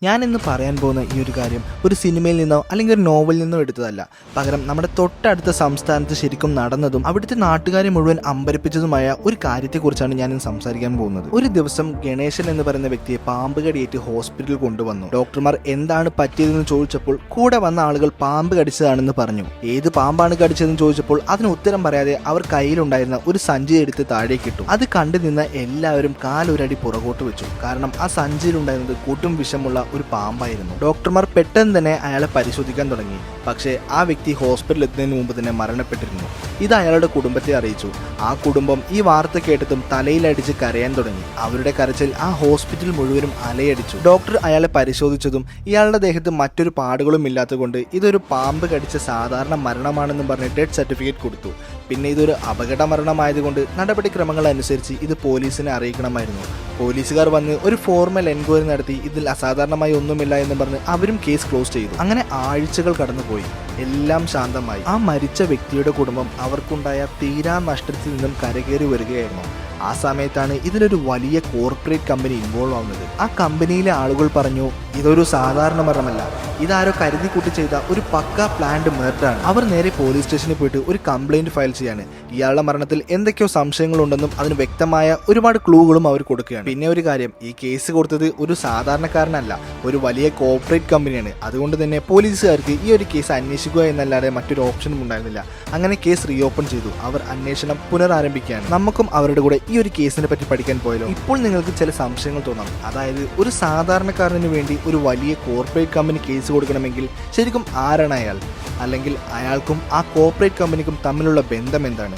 ഞാൻ ഇന്ന് പറയാൻ പോകുന്ന ഈ ഒരു കാര്യം ഒരു സിനിമയിൽ നിന്നോ അല്ലെങ്കിൽ ഒരു നോവലിൽ നിന്നോ എടുത്തതല്ല. പകരം നമ്മുടെ തൊട്ടടുത്ത സംസ്ഥാനത്ത് ശരിക്കും നടന്നതും അവിടുത്തെ നാട്ടുകാരെ മുഴുവൻ അമ്പരപ്പിച്ചതുമായ ഒരു കാര്യത്തെക്കുറിച്ചാണ് ഞാൻ ഇന്ന് സംസാരിക്കാൻ പോകുന്നത്. ഒരു ദിവസം ഗണേശൻ എന്ന് പറയുന്ന വ്യക്തിയെ പാമ്പ് കടിയേറ്റ് ഹോസ്പിറ്റലിൽ കൊണ്ടുവന്നു. ഡോക്ടർമാർ എന്താണ് പറ്റിയതെന്ന് ചോദിച്ചപ്പോൾ കൂടെ വന്ന ആളുകൾ പാമ്പ് കടിച്ചതാണെന്ന് പറഞ്ഞു. ഏത് പാമ്പാണ് കടിച്ചതെന്ന് ചോദിച്ചപ്പോൾ അതിന് ഉത്തരം പറയാതെ അവർ കയ്യിലുണ്ടായിരുന്ന ഒരു സഞ്ചി എടുത്ത് താഴേക്കിട്ടു. അത് കണ്ടു നിന്ന എല്ലാവരും കാലൊരടി പുറകോട്ട് വെച്ചു. കാരണം ആ സഞ്ചിയിലുണ്ടായിരുന്നത് കൂട്ടും വിഷമുള്ള ഒരു പാമ്പായിരുന്നു. ഡോക്ടർമാർ പെട്ടെന്ന് തന്നെ അയാളെ പരിശോധിക്കാൻ തുടങ്ങി. പക്ഷേ ആ വ്യക്തി ഹോസ്പിറ്റലിൽ എത്തുന്നതിന് മുമ്പ് തന്നെ മരണപ്പെട്ടിരുന്നു. ഇത് അയാളുടെ കുടുംബത്തെ അറിയിച്ചു. ആ കുടുംബം ഈ വാർത്ത കേട്ടതും തലയിലടിച്ച് കരയാൻ തുടങ്ങി. അവരുടെ കരച്ചിൽ ആ ഹോസ്പിറ്റൽ മുഴുവനും അലയടിച്ചു. ഡോക്ടർ അയാളെ പരിശോധിച്ചതും ഇയാളുടെ ദേഹത്ത് മറ്റൊരു പാടുകളും ഇല്ലാത്തതുകൊണ്ട് ഇതൊരു പാമ്പ് കടിച്ച സാധാരണ മരണമാണെന്നും പറഞ്ഞ് ഡെത്ത് സർട്ടിഫിക്കറ്റ് കൊടുത്തു. പിന്നെ ഇതൊരു അപകട മരണമായതുകൊണ്ട് നടപടിക്രമങ്ങൾ അനുസരിച്ച് ഇത് പോലീസിനെ അറിയിക്കണമായിരുന്നു. പോലീസുകാർ വന്ന് ഒരു ഫോർമൽ എൻക്വയറി നടത്തി ഇതിൽ അസാധാരണമായി ഒന്നുമില്ല എന്ന് പറഞ്ഞ് അവരും കേസ് ക്ലോസ് ചെയ്തു. അങ്ങനെ ആഴ്ചകൾ കടന്നുപോയി. എല്ലാം ശാന്തമായി. ആ മരിച്ച വ്യക്തിയുടെ കുടുംബം അവർക്കുണ്ടായ തീരാ നഷ്ടത്തിൽ നിന്നും കരകയറി വരികയായിരുന്നു. ആ സമയത്താണ് ഇതിലൊരു വലിയ കോർപ്പറേറ്റ് കമ്പനി ഇൻവോൾവ് ആവുന്നത്. ആ കമ്പനിയിലെ ആളുകൾ പറഞ്ഞു, ഇതൊരു സാധാരണ മരണമല്ല, ഇതാരോ കരുതി കൂട്ടി ചെയ്ത ഒരു പക്ക പ്ലാൻഡ് മർഡറാണ്. അവർ നേരെ പോലീസ് സ്റ്റേഷനിൽ പോയിട്ട് ഒരു കംപ്ലൈന്റ് ഫയൽ ചെയ്യാണ്. ഇയാളുടെ മരണത്തിൽ എന്തൊക്കെയോ സംശയങ്ങളുണ്ടെന്നും അതിന് വ്യക്തമായ ഒരുപാട് ക്ലൂകളും അവർ കൊടുക്കുകയാണ്. പിന്നെ ഒരു കാര്യം, ഈ കേസ് കൊടുത്തത് ഒരു സാധാരണക്കാരനല്ല, ഒരു വലിയ കോർപ്പറേറ്റ് കമ്പനിയാണ്. അതുകൊണ്ട് തന്നെ പോലീസുകാർക്ക് ഈ ഒരു കേസ് അന്വേഷിക്കുക എന്നല്ലാതെ മറ്റൊരു ഓപ്ഷനും ഉണ്ടായിരുന്നില്ല. അങ്ങനെ കേസ് റീഓപ്പൺ ചെയ്തു. അവർ അന്വേഷണം പുനരാരംഭിക്കുകയാണ്. നമുക്കും അവരുടെ കൂടെ ഈ ഒരു കേസിനെ പറ്റി പഠിക്കാൻ പോയല്ലോ. ഇപ്പോൾ നിങ്ങൾക്ക് ചില സംശയങ്ങൾ തോന്നാം. അതായത് ഒരു സാധാരണക്കാരന് വേണ്ടി ഒരു വലിയ കോർപ്പറേറ്റ് കമ്പനി കേസ് കൊടുക്കണമെങ്കിൽ ശരിക്കും ആരാണ് അയാൾ? അല്ലെങ്കിൽ അയാൾക്കും ആ കോർപ്പറേറ്റ് കമ്പനിക്കും തമ്മിലുള്ള ബന്ധം എന്താണ്?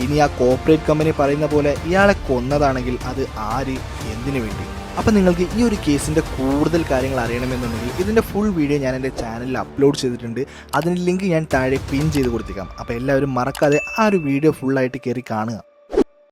ഇനി ആ കോർപ്പറേറ്റ് കമ്പനി പറയുന്ന പോലെ ഇയാളെ കൊന്നതാണെങ്കിൽ അത് ആര്, എന്തിനു വേണ്ടി? അപ്പം നിങ്ങൾക്ക് ഈ ഒരു കേസിൻ്റെ കൂടുതൽ കാര്യങ്ങൾ അറിയണമെന്നുണ്ടെങ്കിൽ ഇതിൻ്റെ ഫുൾ വീഡിയോ ഞാൻ എൻ്റെ ചാനലിൽ അപ്ലോഡ് ചെയ്തിട്ടുണ്ട്. അതിൻ്റെ ലിങ്ക് ഞാൻ താഴെ പിൻ ചെയ്ത് കൊടുത്തേക്കാം. അപ്പോൾ എല്ലാവരും മറക്കാതെ ആ ഒരു വീഡിയോ ഫുള്ളായിട്ട് കയറി കാണുക.